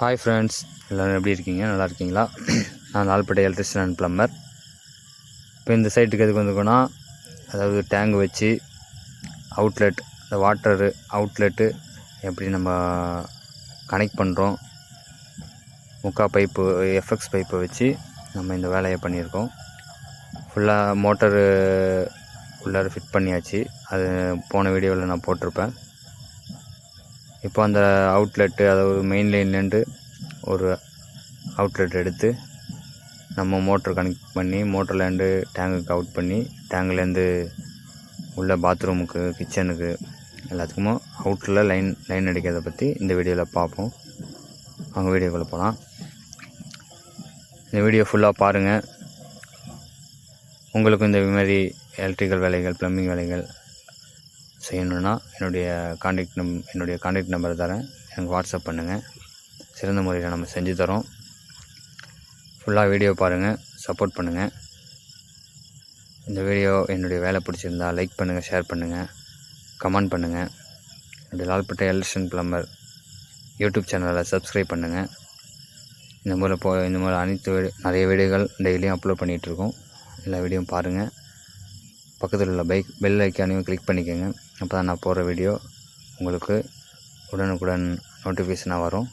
Hi friends, எல்லோரும் எப்படி இருக்கீங்க? நல்லா இருக்கீங்களா? நான் நாள்பட்ட எலக்ட்ரிஷியன் அண்ட் ப்ளம்பர். இப்போ இந்த சைட்டுக்கு எதுக்கு வந்துக்கோன்னா, அதாவது டேங்க் வச்சு அவுட்லெட், இந்த வாட்டரு அவுட்லெட்டு எப்படி நம்ம கனெக்ட் பண்ணுறோம், முக்கா பைப்பு எஃப்எக்ஸ் பைப்பை வச்சு நம்ம இந்த வேலையை பண்ணியிருக்கோம். ஃபுல்லாக மோட்டரு உள்ளார ஃபிட் பண்ணியாச்சு. அது போன வீடியோவில் நான் போட்டிருப்பேன். இப்போ அந்த அவுட்லெட்டு, அதாவது மெயின் லைன்லேருந்து ஒரு அவுட்லெட் எடுத்து நம்ம மோட்ரு கனெக்ட் பண்ணி மோட்டர்லேருந்து டேங்குக்கு அவுட் பண்ணி டேங்குலேருந்து உள்ள பாத்ரூமுக்கு, கிச்சனுக்கு எல்லாத்துக்குமே அவுட்டில் லைன் அடிக்கிறத பற்றி இந்த வீடியோவில் பார்ப்போம். அவங்க வீடியோக்குள்ளே போகலாம். இந்த வீடியோ ஃபுல்லாக பாருங்கள். உங்களுக்கும் இந்த மாதிரி எலக்ட்ரிக்கல் வேலைகள், ப்ளம்பிங் வேலைகள் செய்யணுன்னா என்னுடைய கான்டாக்ட் நம்பர் தரேன். எனக்கு வாட்ஸ்அப் பண்ணுங்கள். சிறந்த முறையில் நம்ம செஞ்சு தரோம். ஃபுல்லாக வீடியோ பாருங்கள், சப்போர்ட் பண்ணுங்கள். இந்த வீடியோ என்னுடைய வேலை பிடிச்சிருந்தா லைக் பண்ணுங்கள், ஷேர் பண்ணுங்கள், கமெண்ட் பண்ணுங்கள். என்னுடைய நாள்பட்ட எலக்ட்ரிஷியன் ப்ளம்பர் யூடியூப் சேனலை சப்ஸ்கிரைப் பண்ணுங்கள். இந்த மாதிரி நிறைய வீடியோகள் டெய்லியும் அப்லோட் பண்ணிகிட்ருக்கோம். எல்லா வீடியோவும் பாருங்கள். பக்கத்தில் உள்ள பெல் ஐக்கானையும் கிளிக் பண்ணிக்கோங்க. அப்போ தான் நான் போடுற வீடியோ உங்களுக்கு உடனுக்குடன் நோட்டிஃபிகேஷனாக வரும்.